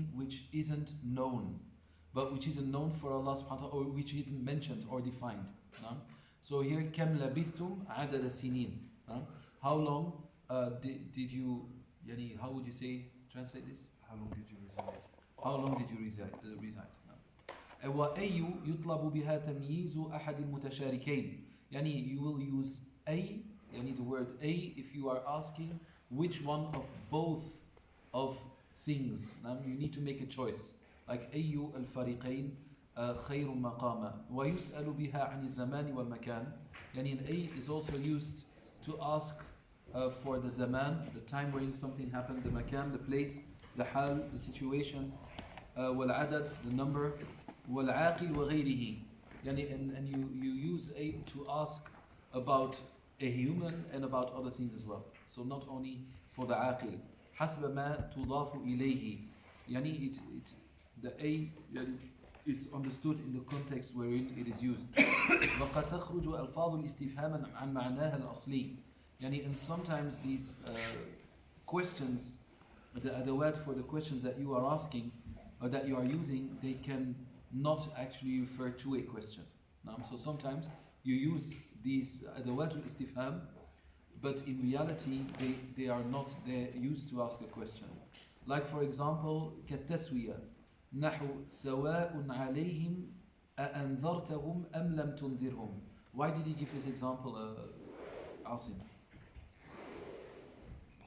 something which isn't known, but which isn't known for Allah subhanahu wa ta'ala, or which isn't mentioned or defined. So here, كم لبثتم عدد سنين. How long did you, يعني, how would you say, translate this? How long did you reside? How long did you reside? وأي يطلب بها تمييز أحد المتشاركين. يعني you will use أي, يعني the word أي, if you are asking which one of both of things. You need to make a choice. Like أي الفريقين خير مقاما. ويسأل بها عن الزمان والمكان. يعني an أي is also used to ask for the zaman, the time when something happened, the makan, the place, the hal, the situation, والعدد, the number, والعاقل وغيره. يعني and you use a to ask about a human and about other things as well. So not only for the عاقل. حسب ما تضاف إليه. يعني the a is understood in the context wherein it is used. وقد تخرج ألفاظ الاستفهام عن معناها الأصلي. يعني and sometimes these questions, the adawat for the questions that you are asking or that you are using, they can not actually refer to a question. So sometimes you use these adawat al-istifham, but in reality they are not there used to ask a question. Like for example, كالتسوية نحو سواء عليهم أأنذرتهم أم لم تنذرهم. Why did he give this example, Asim?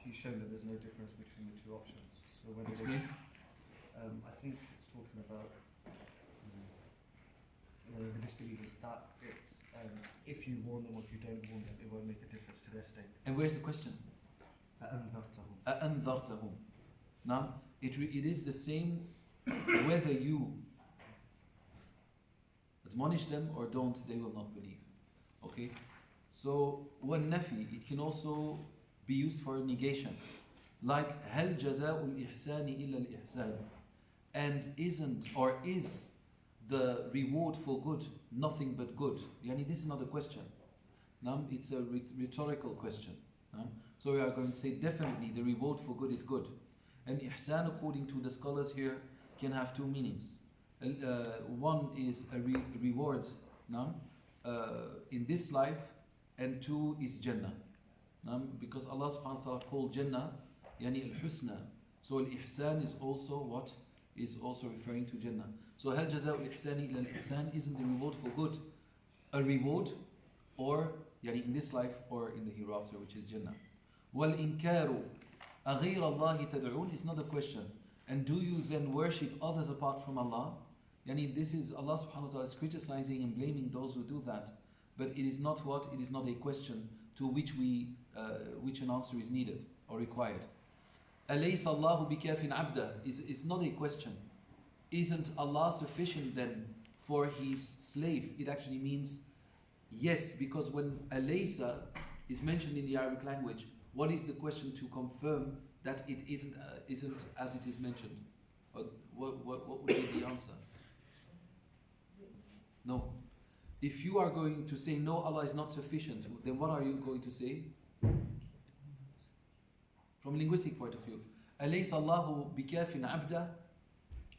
He's shown that there's no difference between the two options. So when Explain. I think it's talking about the disbelievers, that it's if you warn them or if you don't warn them, it won't make a difference to their state. And where's the question? أأنذرتهم. أأنذرتهم. Now, it is the same whether you admonish them or don't, they will not believe. Okay? So, والنفي, it can also be used for negation. Like, هل جزاء الإحسان إلا الإحسان. And isn't or is the reward for good nothing but good? Yani, this is not a question. It's a rhetorical question. So we are going to say definitely the reward for good is good. And ihsan, according to the scholars here, can have two meanings. One is a reward in this life, and two is Jannah. Because Allah subhanahu wa ta'ala called Jannah yani al-husna. So al-ihsan is also what? Is also referring to Jannah. So هل جزاء الإحسان إلا الإحسان, isn't the reward for good a reward, or yani in this life or in the hereafter, which is Jannah. وَالْإِنْكَارُ أَغَيْرَ اللَّهِ تَدْعُونَ is not a question. And do you then worship others apart from Allah? Yani this is Allah subhanahu wa ta'ala is criticizing and blaming those who do that. But it is not what? It is not a question to which which an answer is needed or required. أَلَيْسَ اللَّهُ بِكَافٍ عَبْدًا is not a question. Isn't Allah sufficient then for His slave? It actually means yes, because when alaysa is mentioned in the Arabic language, what is the question to confirm that it isn't as it is mentioned? What would be the answer? No. If you are going to say no, Allah is not sufficient, then what are you going to say? From a linguistic point of view, alaysa Allahu bikafin abda?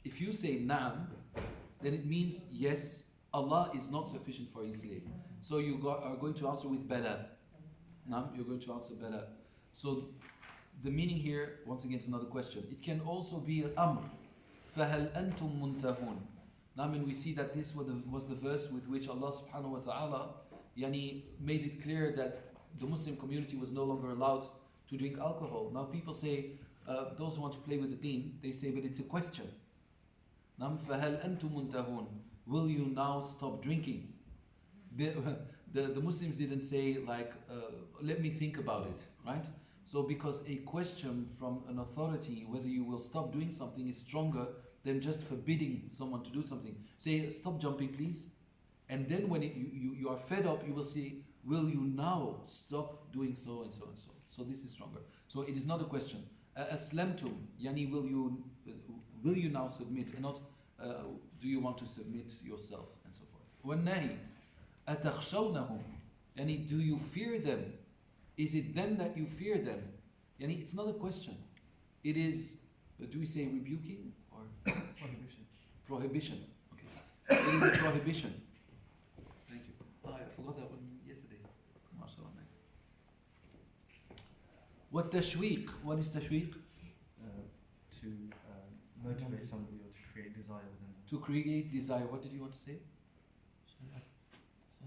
If you say na'am, then it means yes, Allah is not sufficient for His slave. So you are going to answer with bala. Na'am, you're going to answer bala. So the meaning here, once again, is another question. It can also be al-amr. فَهَلْ أَنْتُمْ مُنْتَهُونَ. Now, I mean, we see that this was the verse with which Allah subhanahu wa ta'ala made it clear that the Muslim community was no longer allowed to drink alcohol. Now people say, those who want to play with the deen, they say, but it's a question. فَهَلْ أَنْتُمْ مُنْتَهُونَ. Will you now stop drinking? The Muslims didn't say like, let me think about it, right? So because a question from an authority, whether you will stop doing something, is stronger than just forbidding someone to do something. Say, stop jumping please. And then when you are fed up, you will say, will you now stop doing so and so and so. So this is stronger. So it is not a question. Aslamtum, yani will you now submit, and not do you want to submit yourself, and so forth. وَالنَّهِي أَتَخْشَوْنَهُمْ, yani do you fear them? Is it them that you fear them? Yani it's not a question. It is, do we say rebuking or? Prohibition. Prohibition. Okay. It is a prohibition. Thank you. Oh, I forgot that one yesterday. MashaAllah, nice. والتشويق. What is tashwiq? To motivate somebody or to create desire within them. To create desire. What did you want to say? So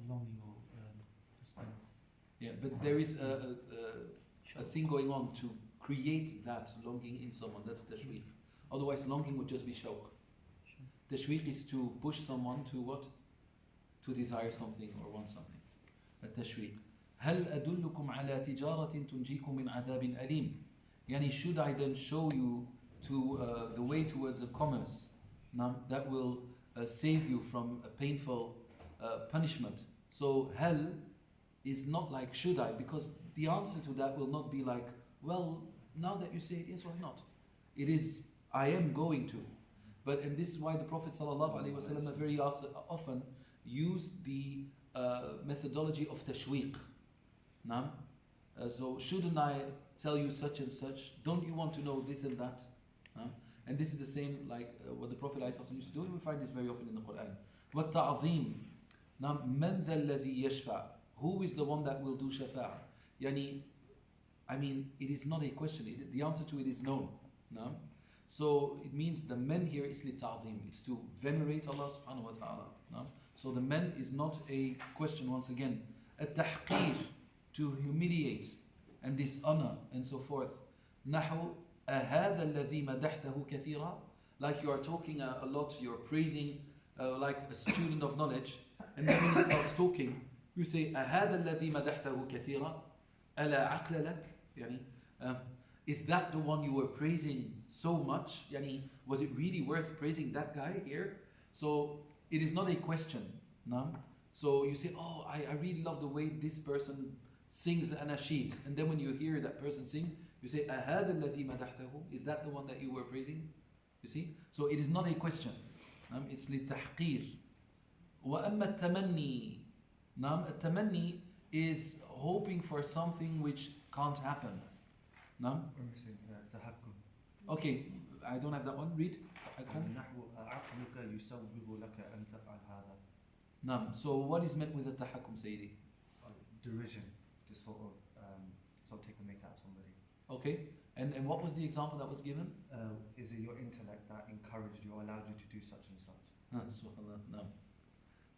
longing or suspense. Yeah, but there is a thing going on to create that longing in someone. That's tashwiq. Otherwise, longing would just be shawq. Tashwiq is to push someone to what? To desire something or want something. التشويق. هل أدلكم على تجارة تنجيكم من عذاب أليم؟ يعني should I then show you to the way towards a commerce that will save you from a painful punishment? So hell is not like should I, because the answer to that will not be like, well, now that you say it, yes, why not? It is, I am going to. And this is why the Prophet ﷺ very often used the methodology of tashwiq. So shouldn't I tell you such and such? Don't you want to know this and that? And this is the same like what the Prophet ﷺ used to do, and we find this very often in the Quran. وَالتَّعْظِيمِ مَنْ ذَا الَّذِي يَشْفَعُ? Who is the one that will do shafa'a? Yani, I mean, it is not a question. The answer to it is no. So it means the men here is li-ta'zim. It's to venerate Allah subhanahu wa ta'ala. So the men is not a question once again. At-tahqir, to humiliate and dishonor and so forth. نحو أهذا الذي مدحته كثيرا? Like you are talking a lot, you're praising like a student of knowledge, and then when he starts talking, you say أهذا الذي مدحته كثيرا ألا عقل لك? يعني, is that the one you were praising so much? Yani, was it really worth praising that guy here? So it is not a question. No? So you say, oh, I really love the way this person sings an anashid. And then when you hear that person sing, you say, أهذا الذي مدحته? Is that the one that you were praising? You see? So it is not a question. It's للتحقير. وأما التمني. التمني is hoping for something which can't happen. We're missing تحكم. Okay, I don't have that one. Read. نحو عقلك يسوغ لك أن تفعل هذا. So what is meant with the tahakkum, Sayyidi? Derision, to sort of take the make out of somebody. Okay, and what was the example that was given? Is it your intellect that encouraged you or allowed you to do such and such? Subhanallah, no.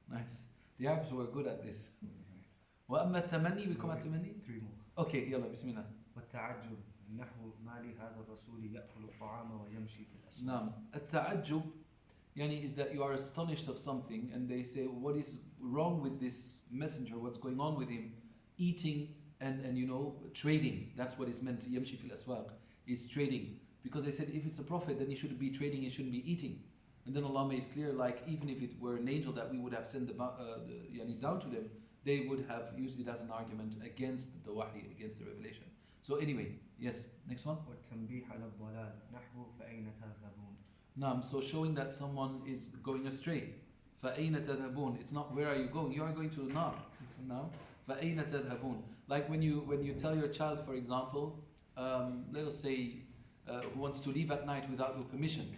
Nice. The Arabs were good at this. وأما التمني, we come at تمني? 3 more. Okay, يلا بسم الله. والتعجب نحو ما لهذا الرسول يأكل الطعام ويمشي في الأسواق. نعم. التعجب يعني is that you are astonished of something and they say what is wrong with this messenger, what's going on with him, eating and you know trading. That's what is meant. يمشي في الأسواق is trading, because they said if it's a prophet then he shouldn't be trading, he shouldn't be eating. And then Allah made clear, like even if it were an angel that we would have sent down to them, they would have used it as an argument against the wahi, against the revelation. So anyway, yes, next one. والتنبيه على الضلال نحو فأين تذهبون. So showing that someone is going astray. فأين تذهبون? It's not where are you going? You are going to the nar. فأين تذهبون? Like when you tell your child, for example, let us say who wants to leave at night without your permission.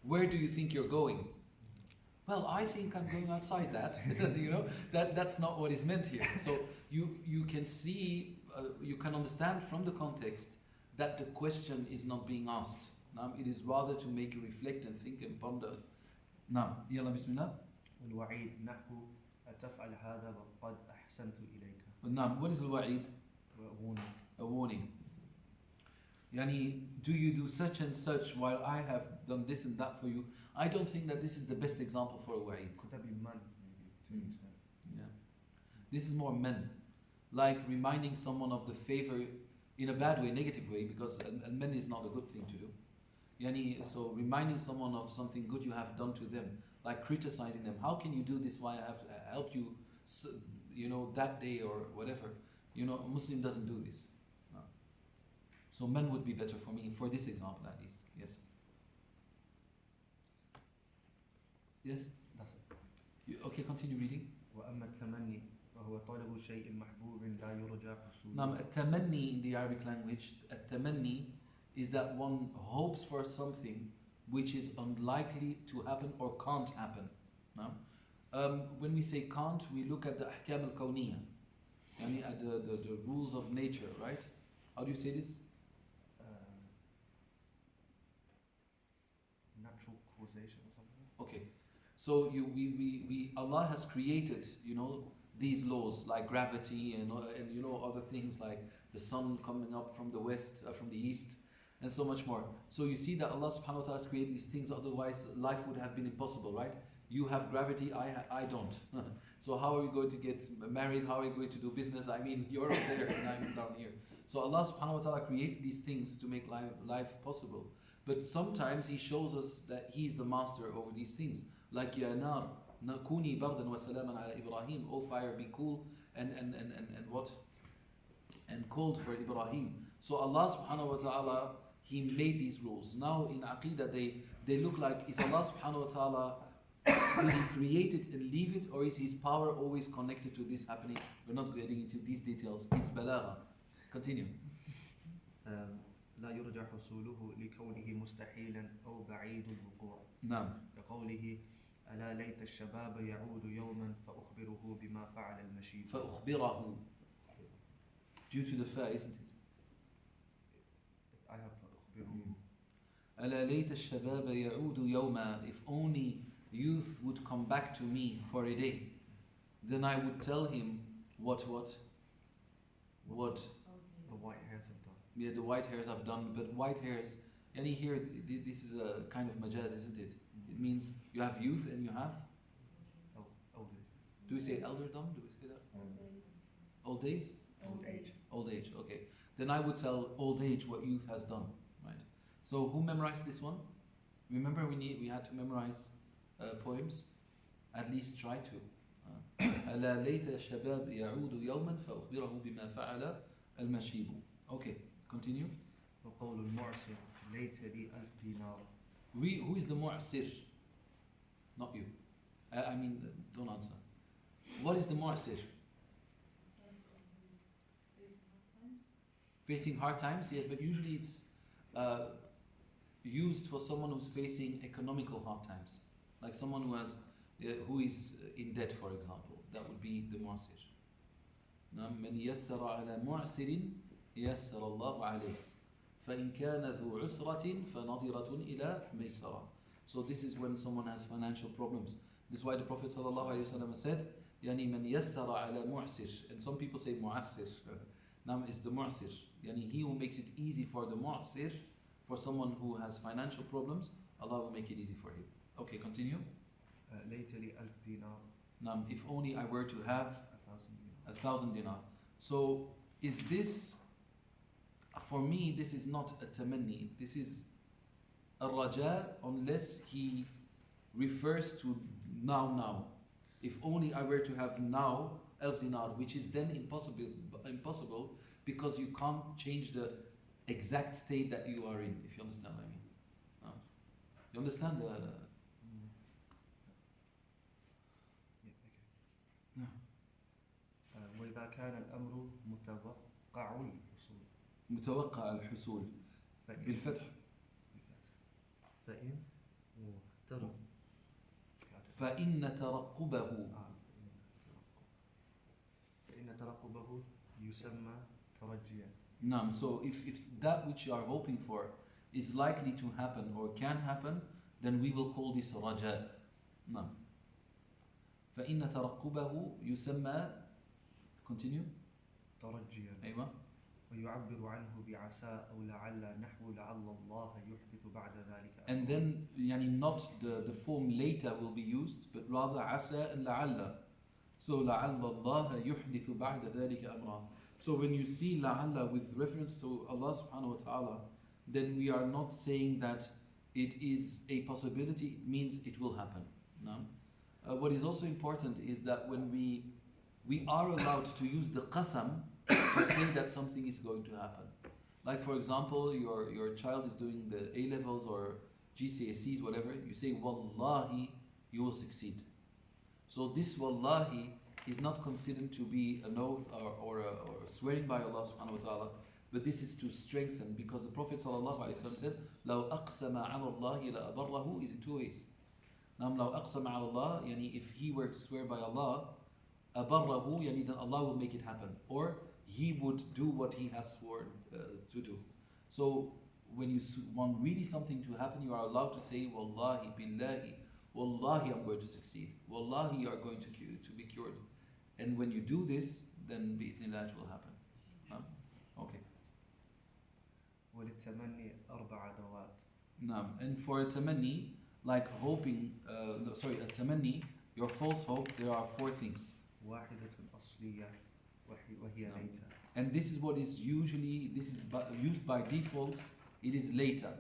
Where do you think you're going? Well, I think I'm going outside that. You know, that's not what is meant here. So you can see, you can understand from the context that the question is not being asked. It is rather to make you reflect and think and ponder. يلا بسم الله. والوعيد نحو أتفعل هذا وقد أحسنت إليك. What is الوعيد? Warning. A warning. Yani, do you do such and such while I have done this and that for you? I don't think that this is the best example for a wa'id. Could that be man, maybe, to an extent? Yeah. This is more men. Like reminding someone of the favor in a bad way, negative way, because and men is not a good thing to do. Yani, so reminding someone of something good you have done to them, like criticizing them. How can you do this while I have helped you, you know, that day or whatever? You know, a Muslim doesn't do this. No. So men would be better for me, for this example at least. Yes. Yes? That's it. Okay, continue reading. وأما التمني وهو طلب شيء محبوب لا يرجى حصوله. Now, التمني in the Arabic language, التمني is that one hopes for something which is unlikely to happen or can't happen. No? When we say can't, we look at the ahkam al-kawniyya, yani at the rules of nature, right? How do you say this? Natural causation or something. Okay, so Allah has created, these laws like gravity and other things like the sun coming up from the west, from the east, and so much more. So you see that Allah subhanahu wa ta'ala has created these things, otherwise life would have been impossible, right? You have gravity, I don't. So how are we going to get married? How are we going to do business? I mean, you're up there and I'm down here. So Allah subhanahu wa ta'ala created these things to make life possible. But sometimes He shows us that He is the master over these things. Like Ya nar, kuni bardan wa salaman ala Ibrahim. O fire, be cool and what? And cold for Ibrahim. So Allah subhanahu wa ta'ala, He made these rules. Now in Aqidah they look like, is Allah subhanahu wa ta'ala, did He create it and leave it, or is His power always connected to this happening? We're not getting into these details. It's balagha. Continue. لا يرجى حصوله لكونه مستحيلا أو بعيد الوقوع. نعم. كقوله ألا ليت الشباب يعود يوما فأخبره بما فعل المشيب. فأخبره. Due to the fa, isn't it? I have فأخبره. ألا ليت الشباب يعود يوما. If only youth would come back to me for a day, then I would tell him what The white hairs have done. Yeah, the white hairs have done. But white hairs, and here this is a kind of majaz, isn't it? It means you have youth and you have Old do we say elderdom? Do we say that? Old days? age. Old age, okay. Then I would tell old age what youth has done, right? So who memorized this one? Remember we had to memorize poems? At least try to. ألا ليت الشباب يعود يوما فأخبره بما فعل المشيب. Okay, continue. وقول المعسر ليت لي 1000 دينار. Who is the mu'sir? Not you. I mean, don't answer. What is the mu'sir? Facing hard times, yes, but usually it's used for someone who's facing economical hard times, like someone who is in debt, for example. That would be the mu'sir. من يسر على معسر يسر الله عليه فإن كان ذو عسرة فنظرة إلى ميسرة. So this is when someone has financial problems. This is why the Prophet ﷺ said, يعني من يسر على معسر. And some people say mu'assir. Nam is the mu'sir. Yani he who makes it easy for the mu'sir, for someone who has financial problems, Allah will make it easy for him. Okay, continue. ليت لي 1000 دينار. Nam, if only I were to have 1,000 dinar. 1,000 dinar. So is this, for me, this is not a tamanni. This is a raja, unless he refers to now. If only I were to have now 1,000 dinar, which is then impossible because you can't change the exact state that you are in, if you understand what I mean. No? You understand the... Yeah, okay. وإذا كان الأمر متوقع الحصول. متوقع الحصول بالفتح. فإن ترقبه. فإن ترقبه يسمى ترجيا. نعم. So if that which you are hoping for is likely to happen or can happen, then we will call this raja. نعم. فإن ترقبه يسمى. Continue. ترجيا. أيوة. ويعبر عنه بعسى أو لعل نحو لعل الله يحدث بعد ذلك. And then يعني not the form later will be used, but rather عسى and لعل. So لعل الله يحدث بعد ذلك أمرا. So when you see لعل with reference to Allah subhanahu wa ta'ala, then we are not saying that it is a possibility, it means it will happen. No? What is also important is that when we are allowed to use the qasam to say that something is going to happen. Like for example, your child is doing the A-levels or GCSEs, whatever, you say wallahi, you will succeed. So this wallahi is not considered to be an oath or swearing by Allah subhanahu wa ta'ala. but this is to strengthen, because the Prophet ﷺ said, لو أقسم على الله لأبره, is in two ways. Now, لو أقسم على الله, يعني if he were to swear by Allah, أبره, يعني then Allah will make it happen, or he would do what he has sworn to do. So when you want really something to happen, you are allowed to say, Wallahi, Billahi, Wallahi, I'm going to succeed. Wallahi, you are going to be cured. And when you do this, then bi'ithnillah it will happen. Okay. وللتمني أربع أدوات. And for a tamanni, like hoping, a tamanni, your false hope, there are four things. واحدة أصلية وهي ليت. And this is what is usually, used by default, it is later.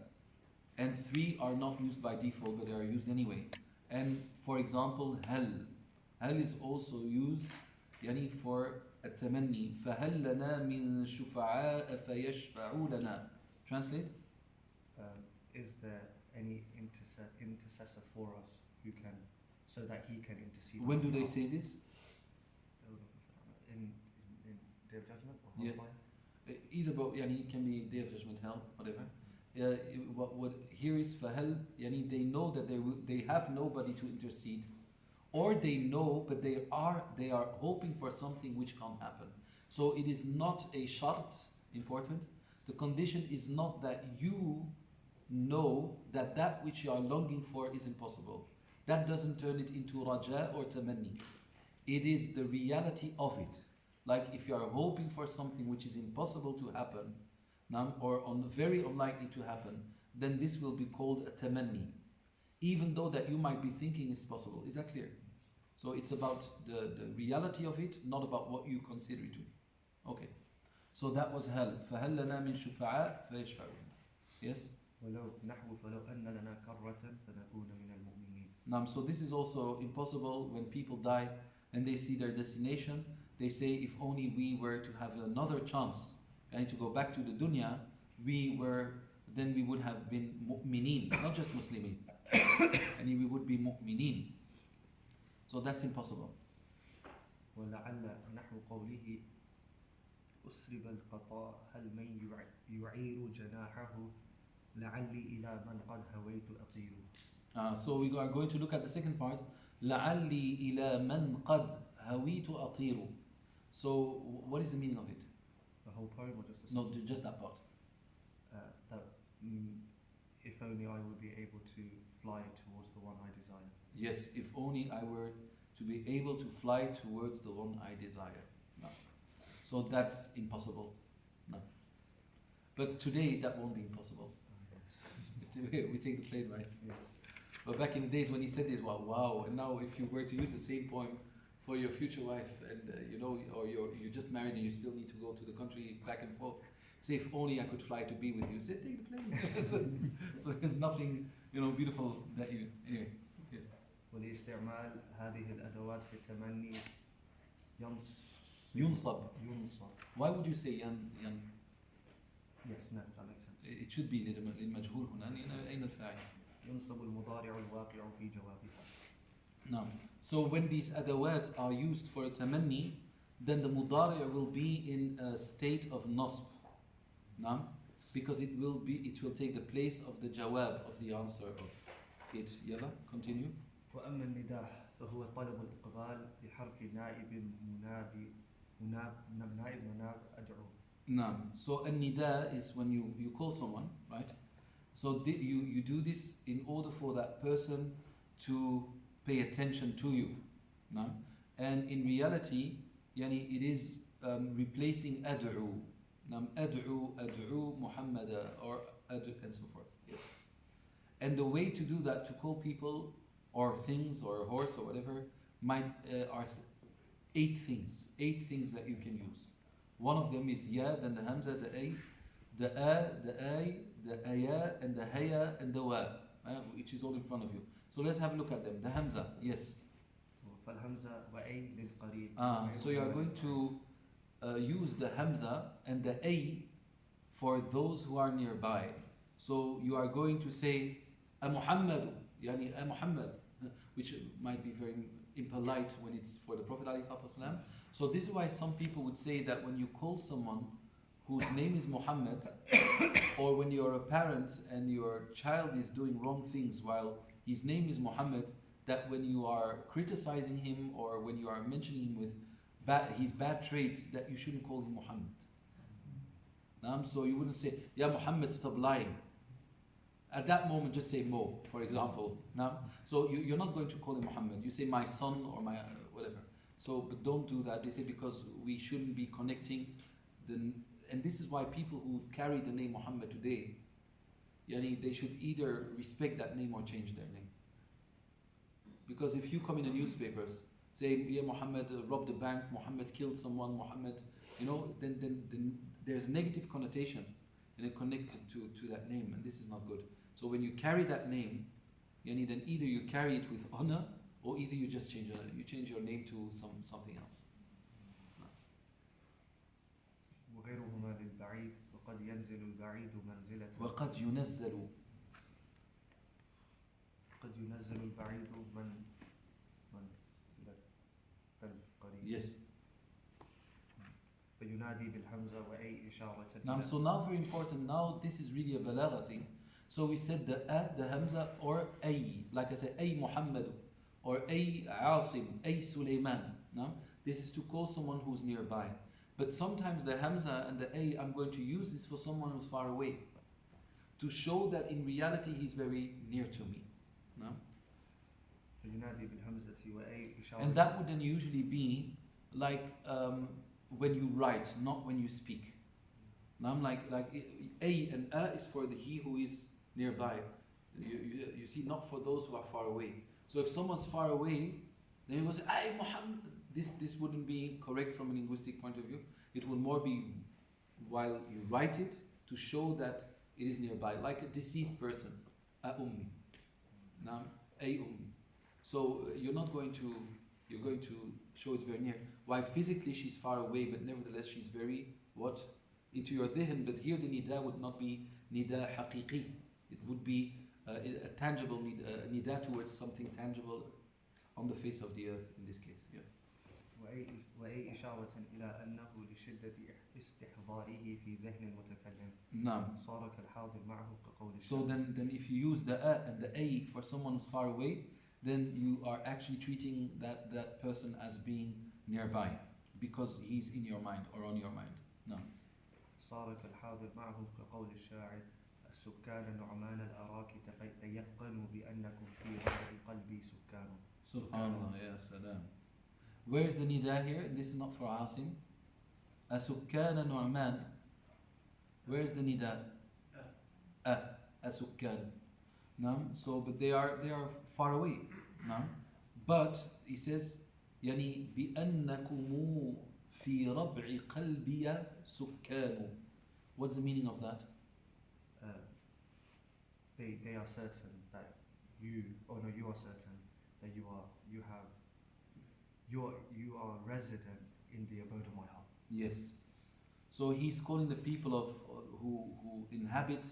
And three are not used by default, but they are used anyway. And for example, hal. Hal is also used يعني for التمني. فهل لنا من شفعاء فيشفعوا لنا. Translate? Is there any intercessor for us who can, so that he can intercede? When do they say this? In Day of Judgment or Yeah. Either, but يعني it can be Day of Judgment, hell, whatever. What here is فهل, يعني they know that they have nobody to intercede, or they know but they are hoping for something which can't happen. So it is not a shart, important. The condition is not that you know that which you are longing for is impossible. That doesn't turn it into raja or tamanni. It is the reality of it. Like if you are hoping for something which is impossible to happen, or very unlikely to happen, then this will be called a tamanni, even though that you might be thinking it's possible. Is that clear? So it's about the reality of it, not about what you consider it to be. Okay. So that was hal. فَهَلْ لَنَا مِنْ شُفَعَاء فَيَشْفَعُونَ. Yes? ولو أن لنا كرة فنكون من المؤمنين. So this is also impossible when people die and they see their destination. They say, if only we were to have another chance and to go back to the dunya, then we would have been mu'mineen, not just muslimin. And we would be mu'mineen. So that's impossible. ولعل نحو قوله أسرب القطاع هل من يعير جناحه لعلي إلى من قد هويت أطير. So we are going to look at the second part. لعلي إلى من قد هويت أطير. So what is the meaning of it? The whole poem or just the No, just that part. That if only I would be able to fly towards the one I desire. Yes, if only I were to be able to fly towards the one I desire. No. So that's impossible. No. But today that won't be impossible. We take the plane, right? Yes. But back in the days when he said this, wow. And now if you were to use the same poem for your future wife, and or you just married and you still need to go to the country back and forth, say, if only I could fly to be with you. Say, take the plane. So there's nothing, beautiful that you. Anyway, yes. ولاستعمال هذه الأدوات في التمني ينصب. Why would you say yan? Yes, no, that makes sense. It should be للمجهول هنا. أين الفاعل؟ ينصب المضارع الواقع في جوابها. No. So when these adawat are used for a tamanni, then the mudari' will be in a state of nasb. No? Because it will take the place of the jawab, of the answer of it. Yalla, continue. وأما النداء فهو طلب الإقبال بحرف نائب مناب أدعو. No. So a nida is when you call someone, right? So you do this in order for that person to pay attention to you. No? And in reality, it is replacing ad'u. Ad'u Muhammada, or ad'u, and so forth. Yes. And the way to do that, to call people or things or a horse or whatever, are 8 things. 8 things that you can use. One of them is ya, then the hamza, the a, the aya, and the haya, and the wa, which is all in front of you. So let's have a look at them. The hamza, yes. So you are going to use the hamza and the a for those who are nearby. So you are going to say a Muhammad, a Muhammad, which might be very impolite when it's for the Prophet ﷺ. So this is why some people would say that when you call someone whose name is Muhammad, or when you're a parent and your child is doing wrong things while his name is Muhammad, that when you are criticizing him or when you are mentioning him with his bad traits, that you shouldn't call him Muhammad. So you wouldn't say, "Ya Muhammad, stop lying." At that moment, just say Mo, for example. So you're not going to call him Muhammad. You say my son or my whatever. So, but don't do that. They say because we shouldn't be connecting and this is why people who carry the name Muhammad today, they should either respect that name or change their name. Because if you come in the newspapers, say, "Yeah, Muhammad robbed a bank, Muhammad killed someone, Muhammad," then there's a negative connotation connected to that name, and this is not good. So when you carry that name, then either you carry it with honor, or either you just change your name to something else. وغيرهما للبعيد وقد ينزل البعيد منزلة وقد ينزل قد ينزل البعيد منزلة القريب. Yes. فينادي بالهمزة وأي إشارة. So now very important. Now this is really a balagha thing. So we said the hamza or ay, like I said, ay Muhammad or ay Asim, ay Sulaiman. This is to call someone who's nearby. But sometimes the hamza and the ay, I'm going to use this for someone who's far away, to show that in reality he's very near to me. فينادي بالهمزة وأي إشارة. And that would then usually be like when you write, not when you speak. Like a and a is for he who is nearby. You see, not for those who are far away. So if someone's far away, then you go say, "Ay Muhammad." This wouldn't be correct from a linguistic point of view. It will more be while you write it to show that it is nearby, like a deceased person, a ummi. A ummi. So you're going to show it's very near. While physically she's far away, but nevertheless she's very into your dhihn. But here the nida would not be nida haqiqi. It would be a tangible nida towards something tangible on the face of the earth in this case. Yeah. وأي إشارة إلى أنه لشدة استحضاره في ذهن المتكلم. نعم. صار كالحاضر معه كقول. So then if you use the a and the a for someone who's far away, then you are actually treating that person as being nearby because he's in your mind or on your mind. No. صار كالحاضر معه كقول الشاعر السكان نعمان الأراك تيقنوا بأنكم في ربع قلبي سكان. Subhanallah, ya salam. Where is the nida here? This is not for Asim. Asukkan Nu'man. Where is the nida? Asukkan. So, but they are far away. But he says, يعني بأنكم في ربع قلبي سكان. What's the meaning of that? They are certain that you are certain that you are resident in the abode of my heart. Yes. So he's calling the people of who inhabit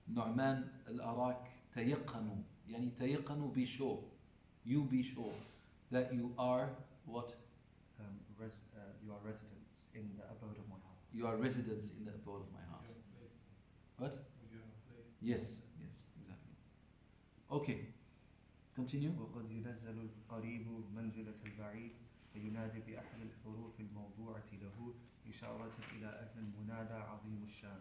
Nu'man al-Arak تيقنوا. يعني تيقنوا, be sure. You be sure that you are what? You are residents in the abode of my heart. You are residents in the abode of my heart. What? You have a place. Yes, exactly. Okay, continue. وقد ينزل القريب منزلة البعيد فينادي بأحد الحروف الموضوعة له إشارة إلى أن المنادى عظيم الشان.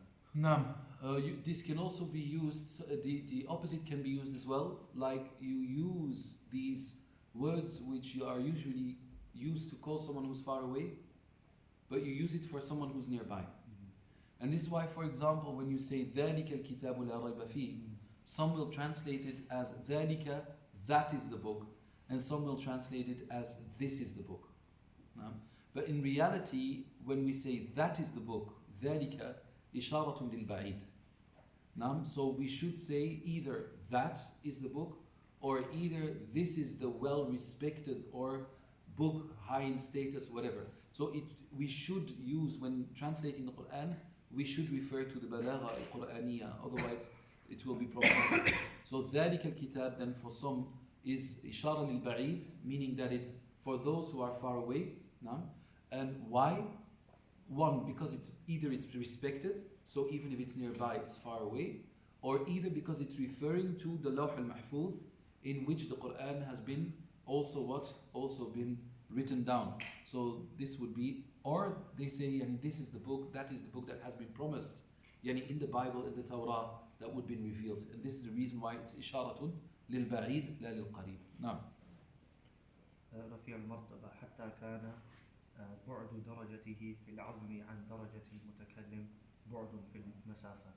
This can also be used, the opposite can be used as well, like you use these words which you are usually used to call someone who's far away, but you use it for someone who's nearby. And this is why, for example, when you say ذَلِكَ الْكِتَابُ لَا رَيْبَ فِيهِ, some will translate it as ذَلِكَ, that is the book, and some will translate it as this is the book. But in reality, when we say that is the book, ذَلِكَ إِشَارَةٌ لِلْبَعِيدِ. So we should say either that is the book, or either this is the well-respected or book high in status, whatever. So we should use, when translating the Quran, we should refer to the balagha al-Qur'aniyya, otherwise it will be problematic. So ذَلِكَ الْكِتَاب then for some is إشارة للبعيد, meaning that it's for those who are far away. And why? one, because it's either it's respected, so even if it's nearby, it's far away, or either because it's referring to the Lawh al-Mahfuz, in which the Quran has been also what? Also been written down. So this would be, or they say, yani, this is the book, that is the book that has been promised, yani, in the Bible, in the Torah, that would be revealed. And this is the reason why it's إشارة للبعيد لا للقريب. نعم. رفيع المرتبة حتى كان بعد درجته في العظم عن درجة المتكلم بعد في المسافة.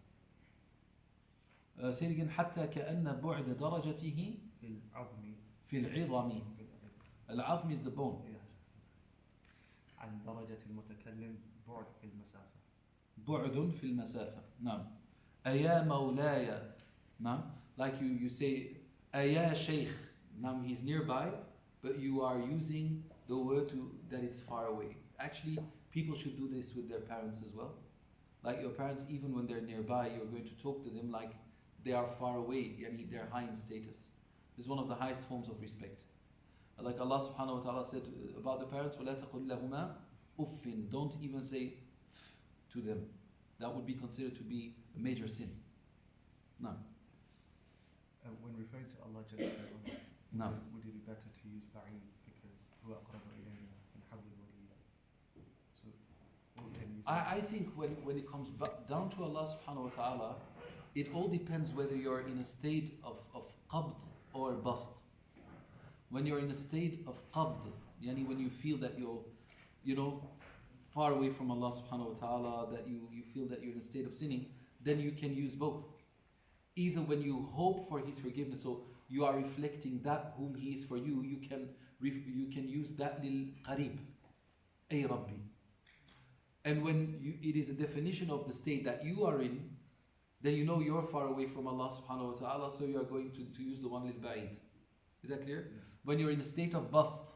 Say it again. حتى كأن بعد درجته في العظم في العظم. العظم is the bone. عن درجة المتكلم بعد في المسافة. بعد في المسافة. نعم. أيا مولاي. نعم. Like you say أيا شيخ. نعم, he's nearby, but you are using the word that it's far away. Actually, people should do this with their parents as well. Like your parents, even when they're nearby, you're going to talk to them like they are far away, yani they're high in status. This is one of the highest forms of respect. Like Allah subhanahu wa ta'ala said about the parents, وَلَا تَقُلْ لَهُمَا أُفٍّ. Don't even say f to them. That would be considered to be a major sin. No. When referring to Allah Jalla wa'ala, No. would it be better to use ba'id because هو أقرب إلينا من حبل الوريد? So what can you use? I think when it comes down to Allah subhanahu wa ta'ala, it all depends whether you're in a state of qabd or bast. When you're in a state of qabd, yani when you feel that you're far away from Allah subhanahu wa ta'ala, that you feel that you're in a state of sinning, then you can use both. Either when you hope for His forgiveness, so you are reflecting that whom He is for you, you can use that lil qarib, ay Rabbi. And when it is a definition of the state that you are in, then you know you're far away from Allah subhanahu wa ta'ala, so you are going to use the one lil ba'id. Is that clear? Yes. When you're in a state of bast,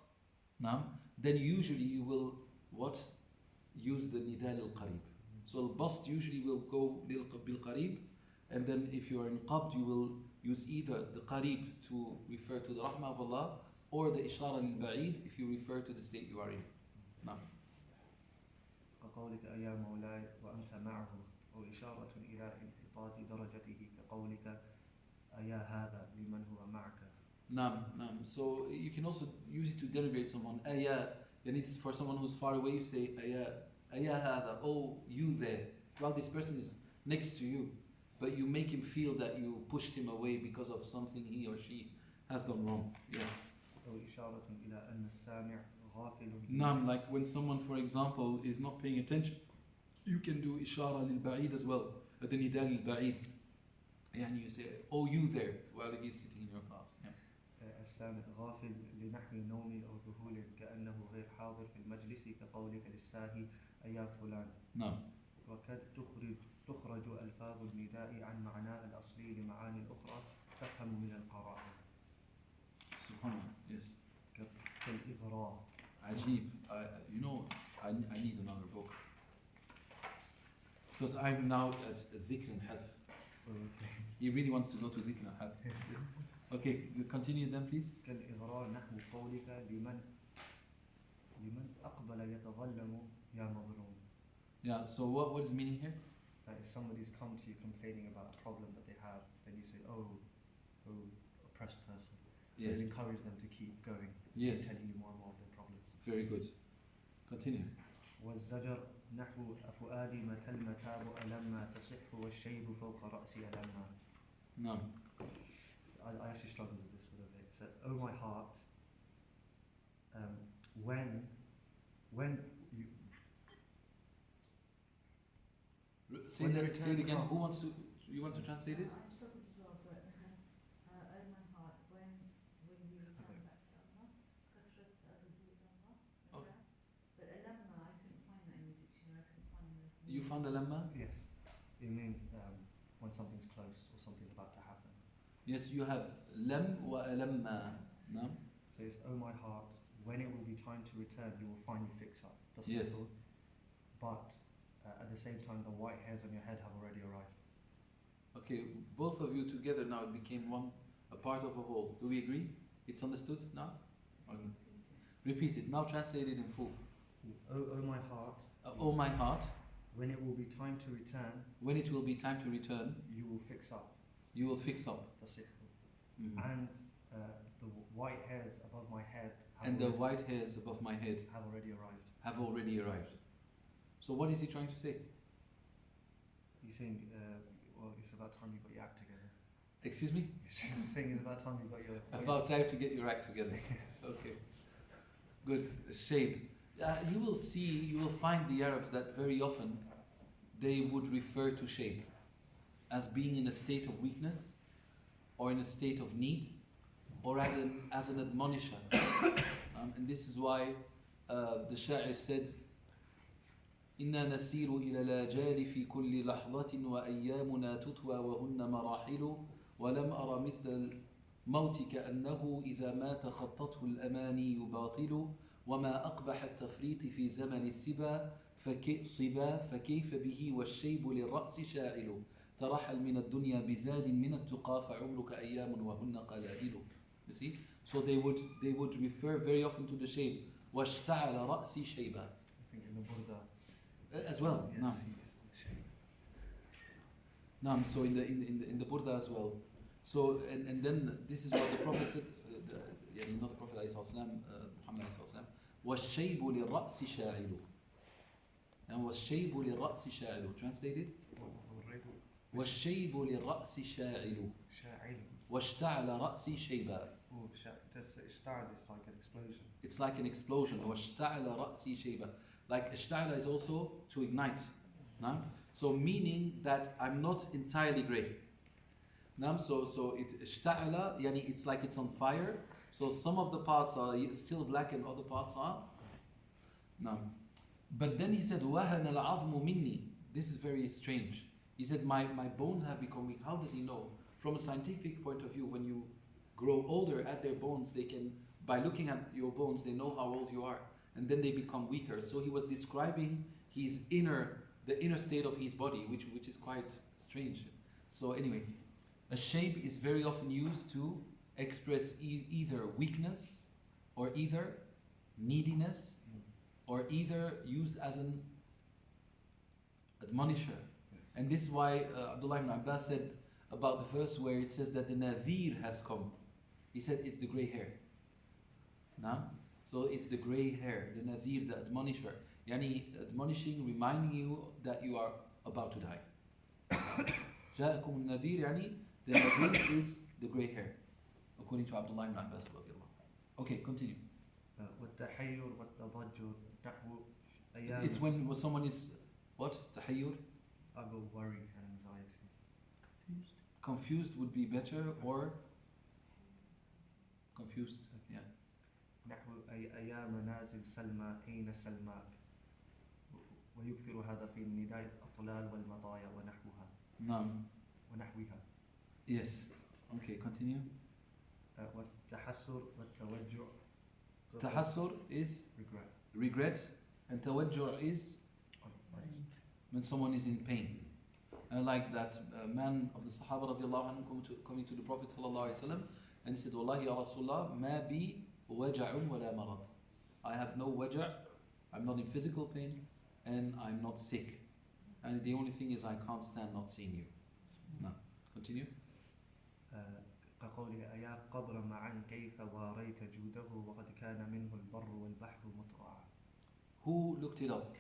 then usually you will use the nida lil qarib. So bast usually will go bil qarib, and then if you are in qabd, you will use either the qarib to refer to the rahmah of Allah, or the ishara lil ba'id if you refer to the state you are in. Now. كقولك أيا مولاي وأنت معه أو إشارة إلى انحطاط درجته كقولك أيا هذا لمن هو معك. Naam. So you can also use it to denigrate someone. Aya, and it's for someone who's far away, you say Aya hada, oh you there. Well, this person is next to you, but you make him feel that you pushed him away because of something he or she has done wrong. Yes. أو إشارة إلى أن السامع غافل. Naam, like when someone, for example, is not paying attention, you can do ishara lil ba'id as well. At the nida lil ba'id. And you say, oh you there, while he's sitting in your class. Yeah. السامع غافل لنحو نوم أو ذهول كأنه غير حاضر في المجلس كقولك للساهي أيا فلان. نعم. وقد تخرج ألفاظ النداء عن معناها الأصلي لمعاني أخرى تفهم من القرائن. Subhanallah. Yes. كالإغراء. عجيب. I need another book. Because I'm now at dhikr and hadf. Okay. He really wants to go to dhikr and hadf. Okay, continue then please. كالإغراء نحو قولك لمن أقبل يتظلم يا مظلوم. Yeah, so what is meaning here? That if somebody's come to you complaining about a problem that they have, then you say, oh oppressed person. So Yes. you encourage them to keep going. Yes. Telling you more and more of their problems. Very good. Continue. والزجر نحو أفؤادي متى المتاب ألما تصح والشيب فوق رأسي ألما. No. I actually struggled with this a little bit. So, oh my heart, when you Say When that. the Say it return again. comes. Who wants to? You want to translate it? I struggled as well, but oh my heart, when you return back to Allah, كثرة رجوع الله. Okay. But alamma, I couldn't find that in the dictionary. I couldn't find the. You found the lamma? yes, it means when something's close or something's about to happen. Yes, you have lam wa alamma. No? So it's oh my heart, when it will be time to return, you will finally fix up. That's Yes. simple. But at the same time, the white hairs on your head have already arrived. Okay, both of you together now it became a part of a whole. Do we agree? It's understood now? Okay. Repeat it. Now translate it in full. Oh my heart, O my heart, when it will be time to return, when it will be time to return, you will fix up. you will fix up. تصح. Mhm. And the white hairs above my head And the white hairs above my head have already arrived. have already arrived. So what is he trying to say? He's saying, well, it's about time you got your act together. Excuse me? He's saying it's about time you got your. About time to get your act together. Okay. Good. Shade. You will see, you will find the Arabs that very often they would refer to shape as being in a state of weakness or in a state of need or as an admonisher. And this is why the Sha'ir said, إنا نسير إلى الآجال في كل لحظة وأيامنا تطوى وهن مراحل ولم أرى مثل الموت كأنه إذا مات خطته الأماني باطل وما أقبح التفريط في زمن السبا فكيف به والشيب للرأس شائل ترحل من الدنيا بزاد من التقى فعمرك أيام وهن قلائل. You see? So they would refer very often to the shape. واشتعل رأسي شيبا. I think in the Burda. As well. Yes, No. shape. No, so in the Burda as well. So and then this is what the Prophet said. يعني not the Prophet عليه الصلاة والسلام, Muhammad عليه الصلاة والسلام. والشيب للرأس شاعل. And والشيب للرأس شاعل. Translated. والشيب للرأس شاعل. شاعل. واشتعل رأسي شيبا. Oh, اشتعل is like an explosion. It's like an explosion. واشتعل رأسي شيبا. Like اشتعل is also to ignite. No? So meaning that I'm not entirely grey. No? So it اشتعل, يعني it's like it's on fire. So some of the parts are still black and other parts are. No. But then he said, وَهَنَ الْعَظْمُ مِنِّي. This is very strange. He said, my bones have become weak. How does he know? From a scientific point of view, when you grow older at their bones, they can, by looking at your bones, they know how old you are. And then they become weaker. So he was describing the inner state of his body, which is quite strange. So anyway, a shape is very often used to express either weakness or either neediness or either used as an admonisher. And this is why Abdullah ibn Abbas said about the verse where it says that the Nadir has come. He said it's the grey hair. No? So it's the grey hair, the Nadir, the admonisher. Yani admonishing, reminding you that you are about to die. جاءكم النذير, يعني the Nadir is the grey hair, according to Abdullah ibn Abbas. Okay, continue. والتحير والتضجر نحو أيام. It's when someone is what? تحير? Worry and anxiety. Confused would be better, or confused, yeah. نحو أيام نازل سلمى أين سلماك ويكثر هذا في نداء الأطلال والمطايا ونحوها. نعم. ونحوها. Yes. Okay, continue. والتحسر والتوجع. تحسر is regret, and توجع is when someone is in pain. And like that man of the Sahaba radiallahu anhu coming to the Prophet sallallahu alaihi wasallam, and he said, Wallahi ya Rasulullah, ma bi waja'un wala marad. I have no waja', I'm not in physical pain, and I'm not sick. And the only thing is I can't stand not seeing you. No. Continue. كقوله أيا قبر معا كيف واريت جوده وقد كان منه البر والبحر مطرعا. Who looked it up?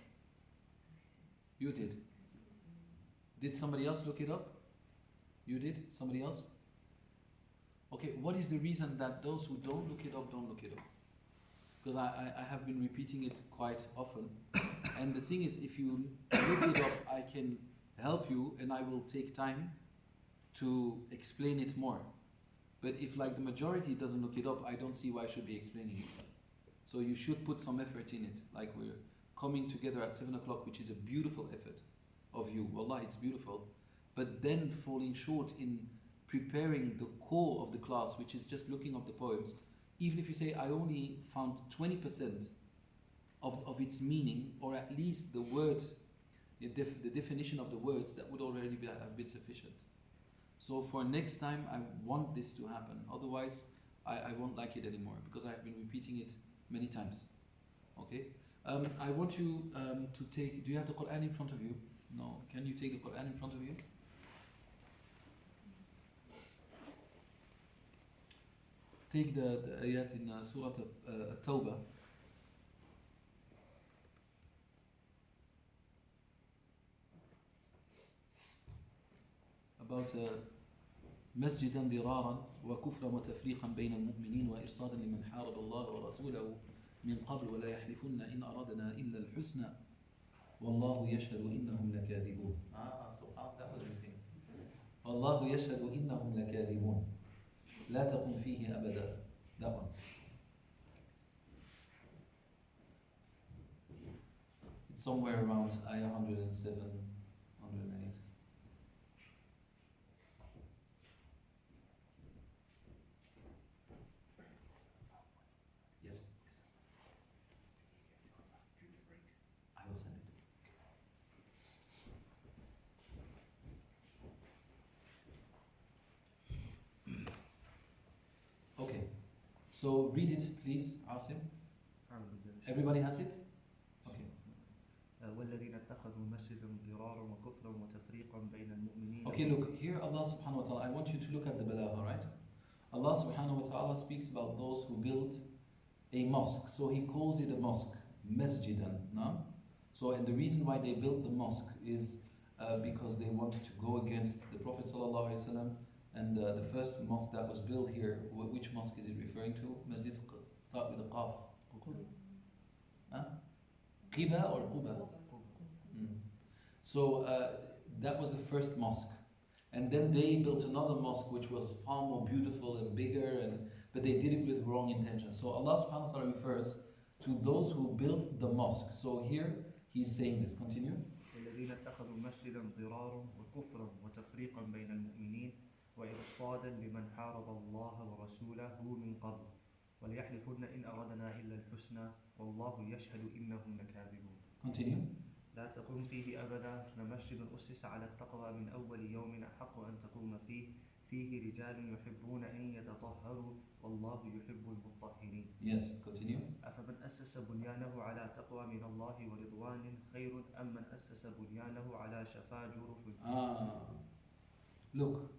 You did. Did somebody else look it up? You did? Somebody else? Okay, what is the reason that those who don't look it up don't look it up? Because I have been repeating it quite often. And the thing is, if you look it up, I can help you and I will take time to explain it more. But if like the majority doesn't look it up, I don't see why I should be explaining it. So you should put some effort in it. Like we're coming together at 7 o'clock, which is a beautiful effort of you. Wallah, it's beautiful. But then falling short in preparing the core of the class, which is just looking up the poems, even if you say I only found 20% of its meaning, or at least the word, the definition of the words, that would already have been sufficient. So for next time, I want this to happen. Otherwise, I won't like it anymore, because I have been repeating it many times. Okay? I want you to take. Do you have the Quran in front of you? No. Can you take the Quran in front of you? Take the ayat in Surah At-Tawbah. About مسجدا ضرارا وكفرا وتفريقا بين المؤمنين وإرصادا لمن حارب الله ورسوله من قبل ولا يحلفن إن أرادنا إلا الحسنى والله يشهد إنهم لكاذبون. سبحان that was missing. والله يشهد إنهم لكاذبون لا تقم فيه أبدا. That one. It's somewhere around ayah 107, 108. Yes, yes. I will send it. Okay, so read it, please, Asim. Everybody has it? Okay. والذين اتخذوا مسجدا ضرارا وكفرا وتفريقا بين المؤمنين. Okay, look, here Allah subhanahu wa ta'ala, I want you to look at the balagha, right? Allah subhanahu wa ta'ala speaks about those who build a mosque. So He calls it a mosque, masjidan, no? So, and the reason why they built the mosque is because they wanted to go against the Prophet sallallahu alaihi wasallam. And the first mosque that was built here, which mosque is it referring to? Masjid, start with a qaf. Huh? Qiba or Quba? So that was the first mosque. And then they built another mosque which was far more beautiful and bigger, but they did it with wrong intentions. So Allah subhanahu wa ta'ala refers to those who built the mosque. So here He's saying this. Continue. الذين اتخذوا مسجدا ضرارا وكفرا وتفريقا بين المؤمنين وإرصادا لمن حارب الله ورسوله من قبل وليحلفن إن أردنا إلا الحسنى والله يشهد إنهم لكاذبون. Continue. لا تقم فيه أبدا لمسجد أسس على التقوى من أول يوم أحق أن تقوم فيه رجال يحبون أن يتطهروا والله يحب المطهرين. Yes, continue. أفمن أسس بنيانه على تقوى من الله ورضوان خير أم من أسس بنيانه على شفا جرف. Look,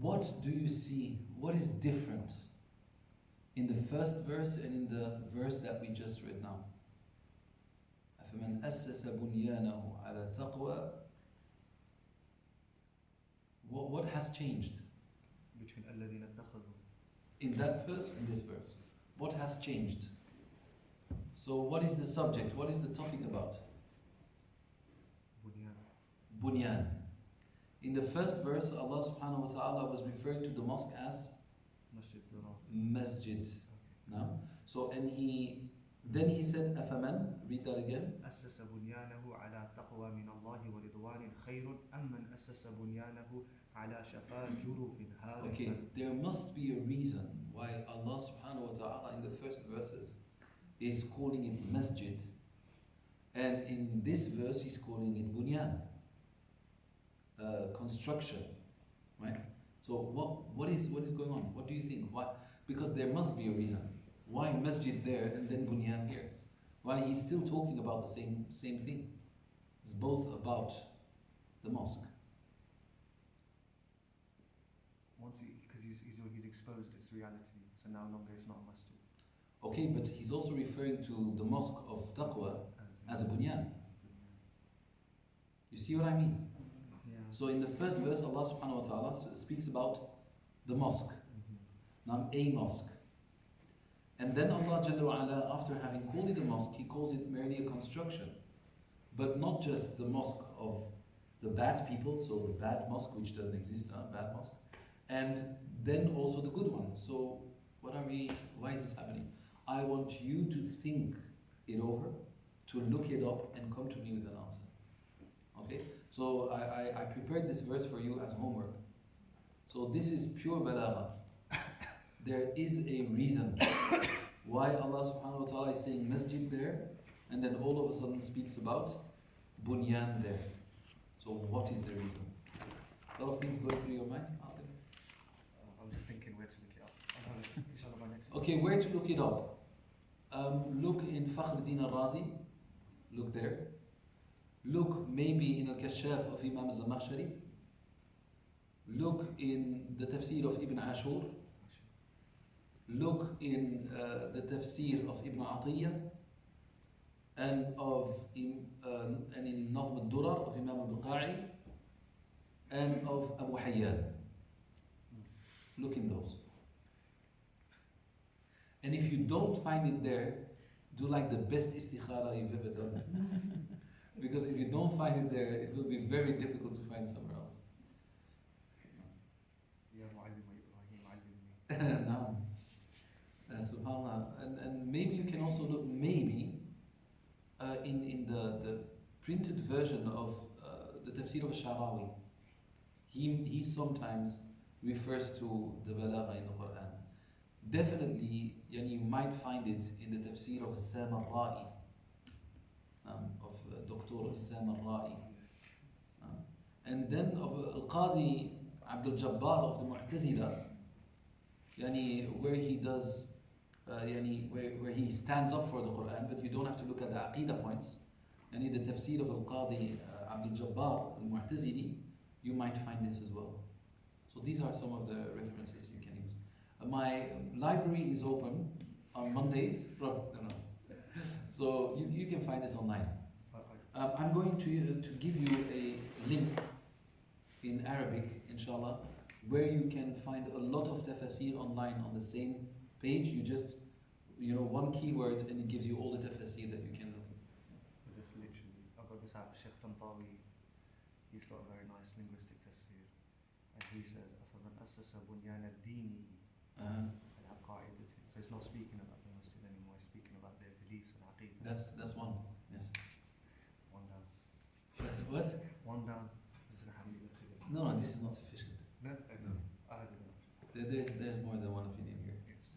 what do you see? What is different in the first verse and in the verse that we just read now? أفمن أسس بنيانه على تقوى. What has changed? Between الذين اتخذوا. In that verse and this verse. What has changed? So what is the subject? What is the topic about? Bunyan. In the first verse, Allah subhanahu wa ta'ala was referring to the mosque as Masjid. No? So, and then he said, Afaman, read that again. أسس بنيانه على تقوى من الله ورضوان خير أم من أسس بنيانه على شفا جرف هار. Okay, there must be a reason why Allah subhanahu wa ta'ala in the first verses is calling it Masjid, and in this verse he's calling it Bunyan. Construction, right? So what is going on? What do you think? Why? Because there must be a reason. Why Masjid there and then Bunyan here? Why he's still talking about the same thing? It's both about the mosque. Because he's exposed its reality, so now longer it's not a masjid. Okay, but he's also referring to the mosque of Taqwa as a Bunyan. You see what I mean? So in the first verse, Allah subhanahu wa ta'ala speaks about the mosque. Now a mosque. And then Allah Jalla wa Ala, after having called it a mosque, He calls it merely a construction. But not just the mosque of the bad people, so the bad mosque which doesn't exist, bad mosque. And then also the good one. So why is this happening? I want you to think it over, to look it up and come to me with an answer. Okay? So I prepared this verse for you as homework. So this is pure balagha. There is a reason why Allah subhanahu wa ta'ala is saying masjid there, and then all of a sudden speaks about bunyan there. So what is the reason? A lot of things going through your mind? I'm just thinking where to look it up. Okay, where to look it up? Look in Fakhruddin al-Razi, look there. Look maybe in Al-Kashaf of Imam al-Zamakhshari. Look in the tafsir of Ibn Ashur. Look in the tafsir of Ibn Atiyah and in Nazm al-Durar of Imam al-Buqa'i and of Abu Hayyan. Look in those. And if you don't find it there, do like the best istikhara you've ever done. Because if you don't find it there, it will be very difficult to find somewhere else. يا معلم إبراهيم علمني. Naam. Subhanallah. And maybe you can also look maybe in the printed version of the tafsir of Sharawi. He sometimes refers to the balagha in the Quran. Definitely, you might find it in the tafsir of Sam al-Ra'i, of Dr. Sam al-Ra'i. And then of Al-Qadi Abdul Jabbar of the Mu'tazila, where he does, where he stands up for the Quran, but you don't have to look at the Aqidah points. And in the tafsir of Al-Qadi Abdul Jabbar al-Mu'tazili, you might find this as well. So these are some of the references you can use. My library is open on Mondays so you can find this online. I'm going to give you a link in Arabic, inshallah, where you can find a lot of tafasir online on the same page. You just, one keyword and it gives you all the tafasir that you can look at. Just literally, I've got this out, Sheikh Tantawi, he's got a very nice linguistic tafsir. And he says, أَفَمَنْ أَسَّسَ بُنْيَانَ الدِّينِ عَلَى قَاعِدَةٍ. So it's not speaking about the masjid anymore, it's speaking about their beliefs and aqidah. That's one, yes. One down. What? One down. This is how you look at it. No, this is not sufficient. No? No. I had enough. There's more than one opinion here. Yes.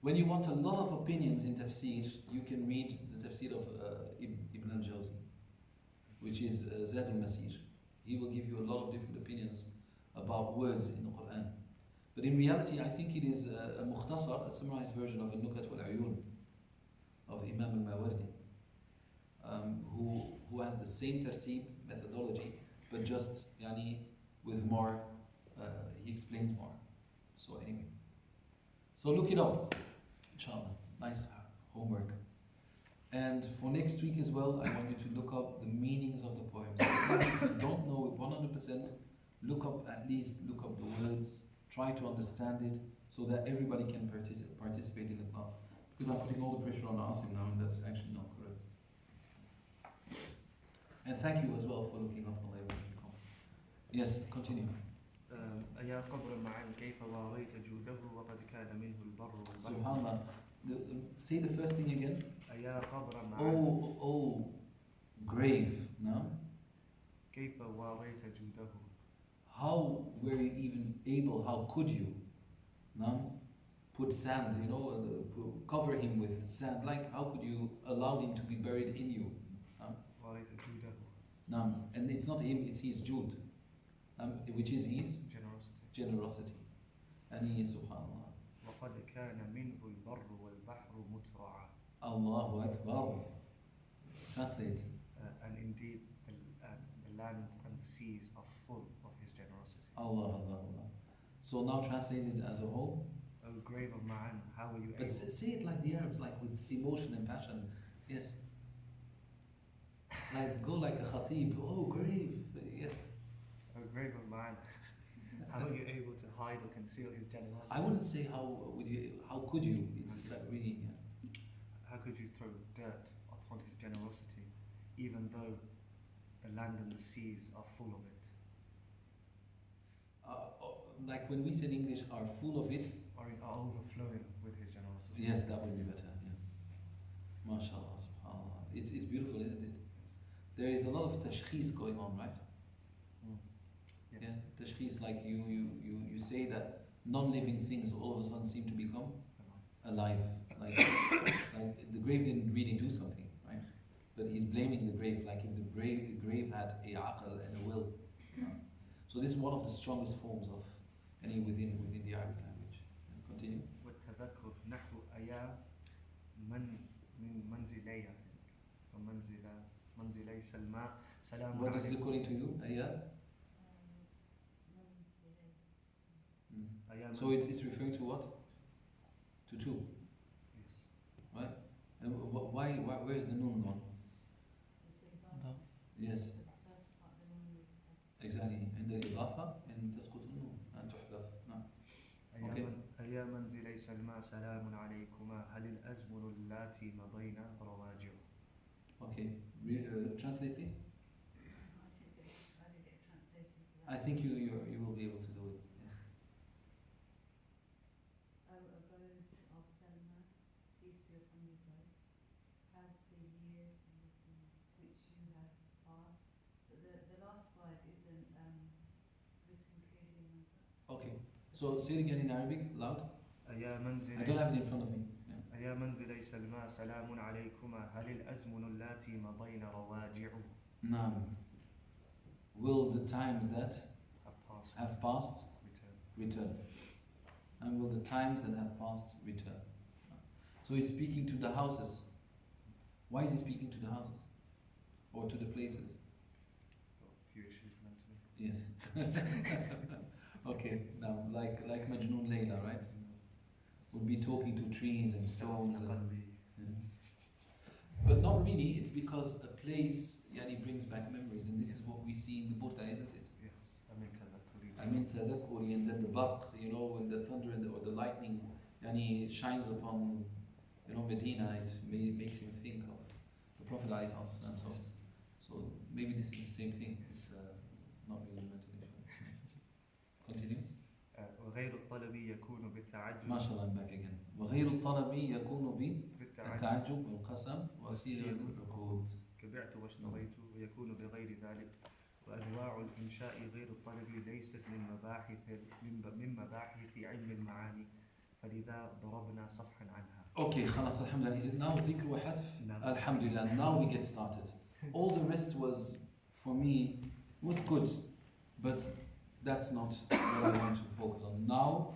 When you want a lot of opinions in tafsir, you can read the tafsir of Ibn al-Jawzi, which is Zad al-Masir. He will give you a lot of different opinions about words in the Quran. But in reality, I think it is a mukhtasar, a summarized version of Al-Nukat wal-Uyun of Imam al-Mawardi, who has the same tartib methodology, but just with more, he explains more. So anyway, so look it up, inshallah. Nice homework. And for next week as well, I want you to look up the meanings of the poems. If you don't know it 100%, look up the words, try to understand it, so that everybody can participate in the class. Because I'm putting all the pressure on Asim now, and that's actually not correct. And thank you as well for looking up the label. Yes, continue. أيا قبر معا كيف واريت جوده وقد كان منه البر والبحر. Subhanallah. Say the first thing again. أيا قبر معا Oh, grave. No? كيف واريت جوده. How were you even able, how could you? No? Put sand, cover him with sand. Like, how could you allow him to be buried in you? واريت جوده. No? And it's not him, it's his Jud. Which is his generosity. And he is subhanallah. وقد كان منه البر والبحر مترعا. Allahu Akbar. Translate. And indeed the land and the seas are full of his generosity. Allah. So now translated as a whole. O grave of Ma'an, how were you But able? say it like the Arabs, like with emotion and passion. Yes. Like go like a khatib. Oh, grave. Yes. O grave of Ma'an, how were you able to hide or conceal his generosity? I wouldn't say how could you? It's like really, How could you throw dirt upon his generosity, even though the land and the seas are full of it? Like when we say in English, are full of it. Or are overflowing with his generosity? Yes, that would be better. Yeah. MashaAllah, subhanAllah. It's beautiful, isn't it? There is a lot of tashkhis going on, right? Yes. Yeah, tashkhis, like you say that non-living things all of a sudden seem to become alive. Like the grave didn't really do something, right? But he's blaming the grave, like if the grave had a aql and a will. So this is one of the strongest forms of within the Arabic language. Continue. والتذكر نحو أيا من منزلي منزلي سلمى سلام What is it عليكم. according to you? Ayah? أيام So it's referring to what? To two, yes. right? And why where is the noon gone? Daf. Yes, exactly. عند الإضافة يعني تسقط النون أن تحذف. نعم. Okay. أيا منزلي سلمى سلام عليكما هل الأزمن اللاتي مضينا رواجع. Okay. Translate please. I think you will be able to do it. Yes. O abode of Selma, peace be upon you both, have the years which you have passed. But the last word isn't written clearly in the Okay. So say it again in Arabic, loud. أيا I منزلي don't have it in front of me. Yeah. أيا منزلي سلمى سلام عليكما هل الأزمن اللاتي مضينا رواجع. Naam. Will the times that have passed return? And will the times that have passed return? So he's speaking to the houses. Why is he speaking to the houses? Or to the places? few issues mentally. Yes. Okay, now like Majnun Layla, right? Would be talking to trees and stones. But not really, it's because a place yani, brings back memories, and this is what we see in the Buddha, isn't it? Yes, I mean tadakuri, and then the barq, when the thunder or the lightning yani, shines upon Medina, it makes him think of the Prophet ﷺ. So maybe this is the same thing. It's not really meant to be. Continue. وغير الطلب يكون بالتعجب. ما شاء الله, I'm back again. وغير الطلب يكون بالتعجب والقسم وسير العقود. كبعت واشتريت ويكون بغير ذلك. وأنواع الإنشاء غير الطلب ليست من مباحث علم المعاني فلذا ضربنا صفحا عنها. Okay, خلاص الحمد لله. Is it now ذكر وحذف? Alhamdulillah. Now we get started. All the rest was, for me, was good, but that's not what I want to focus on. Now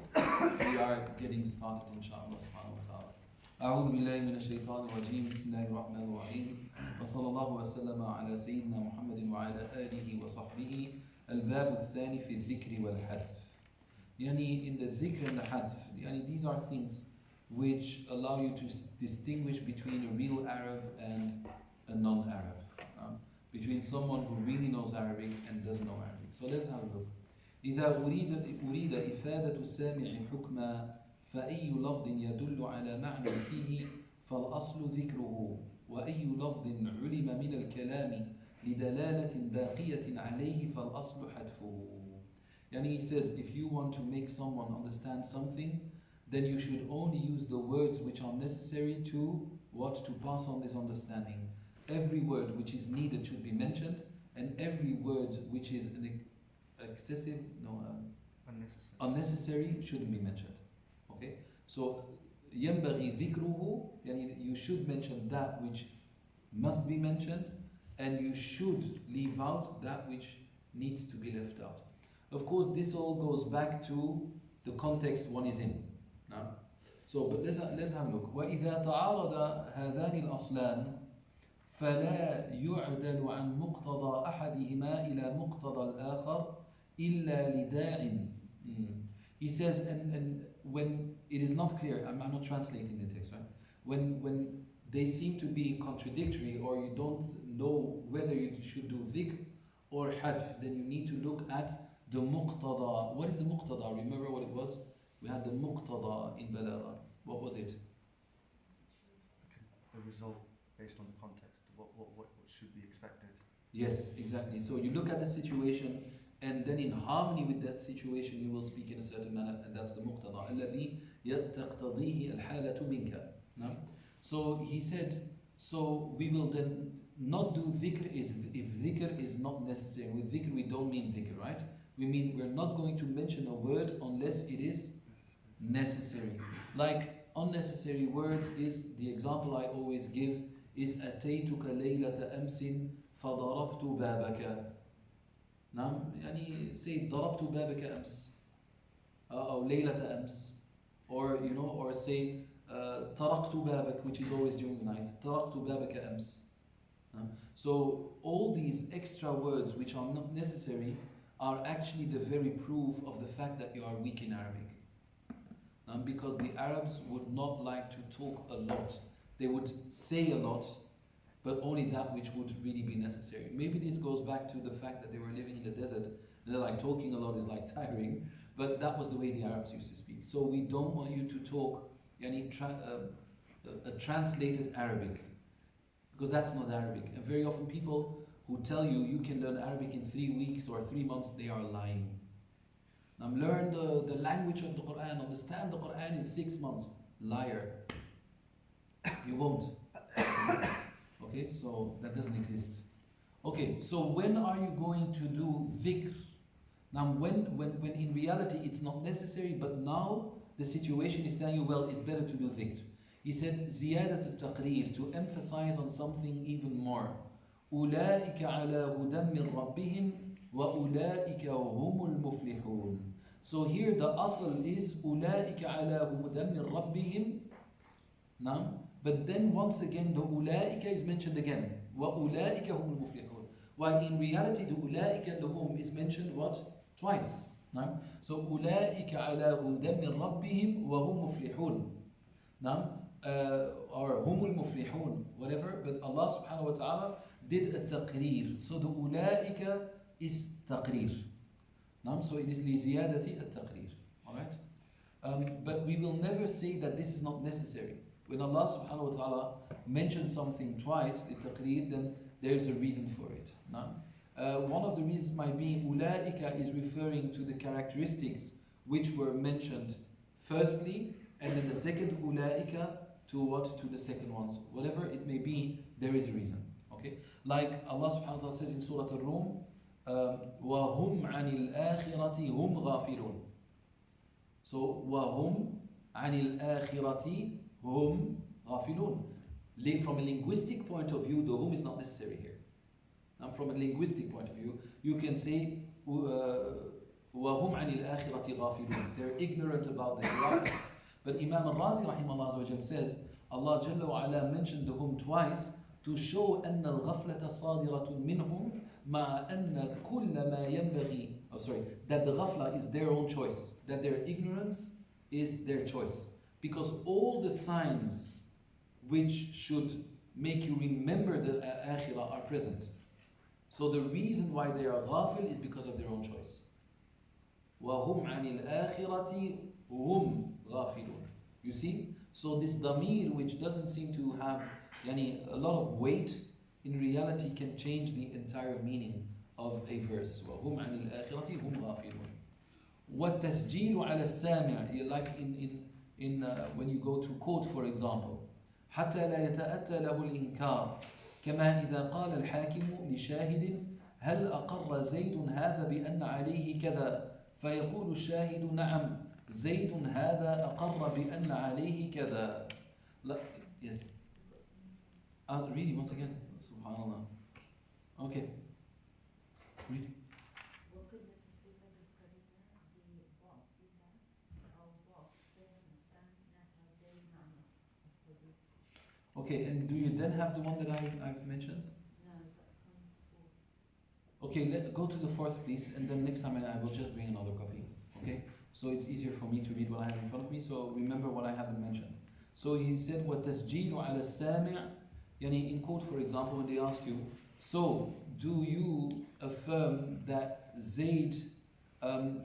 we are getting started, inshallah subhanahu wa ta'ala. أعوذ بالله من الشيطان الرجيم بسم الله الرحمن الرحيم وصلى الله وسلم على سيدنا محمد وعلى آله وصحبه. الباب الثاني في الذكر والحذف. يعني in the dhikr and the hadf, يعني these are things which allow you to distinguish between a real Arab and a non-Arab, between someone who really knows Arabic and doesn't know Arabic. So let's have a look. إذا أريد إفادة السامع حكما فأي لفظ يدل على معنى فيه فالأصل ذكره وأي لفظ علم من الكلام لدلالة باقية عليه فالأصل حذفه. Yani he says, if you want to make someone understand something, then you should only use the words which are necessary to pass on this understanding. Every word which is needed should be mentioned, and every word which is unnecessary shouldn't be mentioned. Okay? So ينبغي ذكره, يعني you should mention that which must be mentioned, and you should leave out that which needs to be left out. Of course, this all goes back to the context one is in. No? So, but let's have a look. وإذا تعارض هذان الأصلان فلا يعدل عن مقتضى أحدهما إلى مقتضى الآخر إلا لداع. He says, and when it is not clear, I'm not translating the text, right? When they seem to be contradictory, or you don't know whether you should do dhikr or hadf, then you need to look at the muqtada. What is the muqtada? Remember what it was? We had the muqtada in balagha. What was it? The result based on the context. What should be expected? Yes, exactly. So you look at the situation, and then in harmony with that situation, you will speak in a certain manner, and that's the muqtada. الذي تقتضيه الحالة منك. So he said, so we will then not do dhikr if dhikr is not necessary. With dhikr we don't mean dhikr, right? We mean we're not going to mention a word unless it is necessary. Like unnecessary words is, the example I always give is أتيتك ليلة أمس فضربت بابك. نعم يعني say ضربت بابك أمس أو ليلة أمس, or or say طرقت بابك, which is always during the night. طرقت بابك أمس. So all these extra words which are not necessary are actually the very proof of the fact that you are weak in Arabic. Because the Arabs would not like to talk a lot. They would say a lot, but only that which would really be necessary. Maybe this goes back to the fact that they were living in the desert, and they're like, talking a lot is like tiring, but that was the way the Arabs used to speak. So we don't want you to talk a translated Arabic, because that's not Arabic. And very often people who tell you you can learn Arabic in 3 weeks or 3 months, they are lying. Learn the language of the Quran, understand the Quran in 6 months. Liar. You won't. Okay, so that doesn't exist. Okay, so when are you going to do dhikr? Now, when in reality it's not necessary, but now the situation is telling you, well, it's better to do dhikr. He said, زيادة التقرير, to emphasize on something even more. أولئك على هدى من ربهم وأولئك هم المفلحون. So here the asl is أولئك على هدى من ربهم. Now, but then once again the أولئك is mentioned again. وأولئك هم المفلحون. While in reality the أولئك and the whom is mentioned what? Twice. Now, so أولئك على هدى من ربهم وهم مفلحون. Now, or هم المفلحون, whatever, but Allah subhanahu wa ta'ala did a taqreer. So the أولئك is taqreer. So it is لزيادة التقرير. Alright? But we will never say that this is not necessary. When Allah subhanahu wa ta'ala mentions something twice, the taqreer, then there is a reason for it. One of the reasons might be أولئك is referring to the characteristics which were mentioned firstly, and then the second أولئك to what? To the second ones. Whatever it may be, there is a reason. Okay? Like Allah subhanahu wa ta'ala says in Surah Al-Rum, وَهُمْ عَنِ الْآخِرَةِ هُمْ غَافِلُونَ. So, وَهُمْ عَنِ الْآخِرَةِ هُمْ غَافِلُونَ. From a linguistic point of view, the whom is not necessary here. Now, from a linguistic point of view, you can say وَهُمْ عَنِ الْآخِرَةِ غَافِلُونَ. They're ignorant about the hereafter. But Imam al-Razi rahimahullah says, Allah Jalla wa Ala mentioned the whom twice to show أن الغفلة صادرة منهم مع أن كل ما ينبغي, that the ghafla is their own choice, that their ignorance is their choice. Because all the signs which should make you remember the akhirah are present. So the reason why they are ghafil is because of their own choice. وَهُمْ عَنِ الْآخِرَةِ هُمْ غَافِلُونَ. You see? So this damir, which doesn't seem to have a lot of weight, in reality can change the entire meaning of a verse. وَهُمْ عَنِ الْآخِرَةِ هُمْ غَافِلُونَ. وَالتَّسْجِيلُ عَلَى السَّامِعِ, like in when you go to quote, for example, حَتَّى لَا يَتَأَتَّى لَهُ الْإِنْكَارِ كما إذا قال الحاكم لشاهد هل أقر زيد هذا بأن عليه كذا فيقول الشاهد نعم زيد هذا أقر بأن عليه كذا. Yes. Read it once again. Subhanallah. Okay. Read. Okay, and do you then have the one that I've mentioned? No, that comes fourth. Okay, go to the fourth, please, and then next time I will just bring another copy. Okay, so it's easier for me to read what I have in front of me. So remember what I haven't mentioned. So he said, وَتَسْجِيلُ عَلَى السَّامِعِ. In quote, for example, when they ask you, so do you affirm that Zayd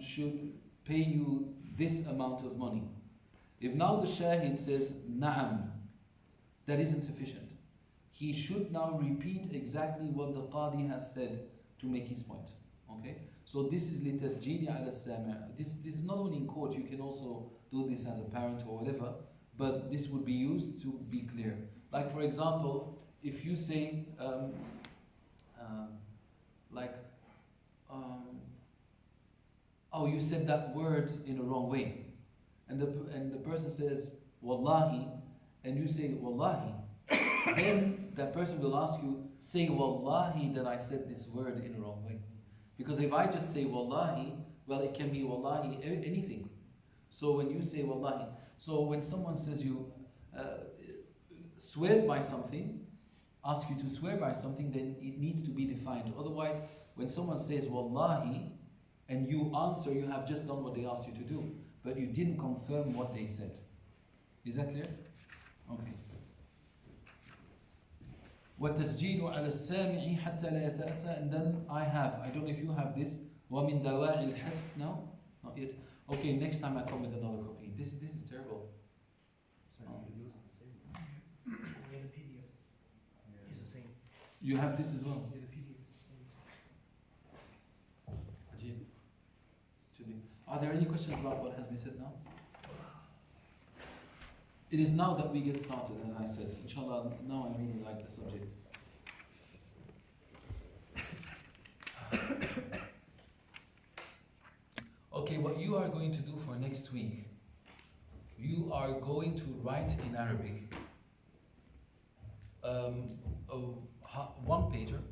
should pay you this amount of money? If now the shahid says na'am, that isn't sufficient. He should now repeat exactly what the qadi has said to make his point. Okay? So this is litasjidi ala sami'. This is not only in court, you can also do this as a parent or whatever, but this would be used to be clear. Like for example, if you say oh, you said that word in a wrong way, and the person says wallahi, and you say wallahi, then that person will ask you, say wallahi that I said this word in a wrong way. Because if I just say wallahi, well, it can be wallahi anything. So when you say wallahi, so when someone says you swears by something, asks you to swear by something, then it needs to be defined. Otherwise, when someone says Wallahi, and you answer, you have just done what they asked you to do, but you didn't confirm what they said. Is that clear? Okay. وَتَسْجِيلُ عَلَى السَّامِعِ حَتَّى لَا يَتَأَتَى. And then I don't know if you have this. وَمِن دَوَاعِ الْحَذْفِ. No? Not yet. Okay, next time I come with another copy. This is terrible. So you could use it the same. Yeah, the PDF is the same. You have this as well. Yeah, the PDF is the same. Ajib. Are there any questions about what has been said now? It is now that we get started, as I said. Inshallah, now I really like the subject. Okay, what you are going to do for next week, you are going to write in Arabic a one-pager,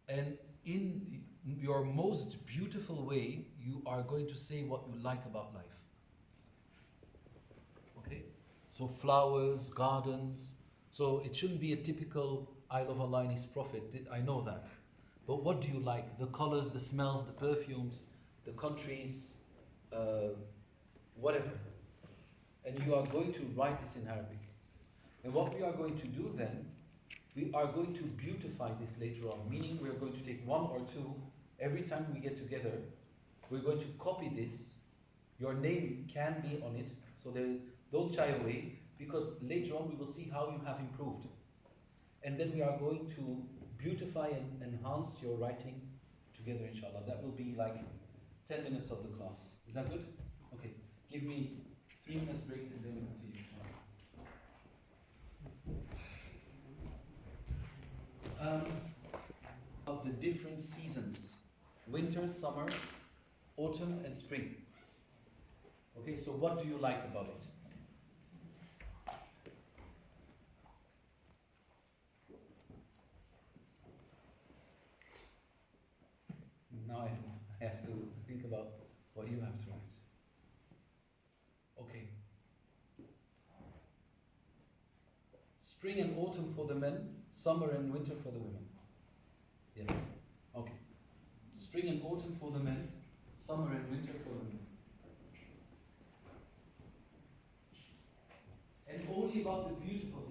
and in your most beautiful way, you are going to say what you like about life. Okay? So flowers, gardens. So it shouldn't be a typical I love Allah and His Prophet. I know that. But what do you like? The colors, the smells, the perfumes, the countries, whatever. And you are going to write this in Arabic. And what we are going to do then, we are going to beautify this later on. Meaning we are going to take one or two, every time we get together, we're going to copy this. Your name can be on it, so don't shy away, because later on we will see how you have improved. And then we are going to beautify and enhance your writing together, inshallah. That will be like 10 minutes of the class. Is that good? Okay. Give me 3 minutes break and then we continue, inshallah. Of the different seasons: winter, summer, autumn, and spring. Okay, so what do you like about it? Now I have to think about what you have to write. Okay. Spring and autumn for the men, summer and winter for the women. Yes. Okay. Spring and autumn for the men, summer and winter for the women. And only about the beautiful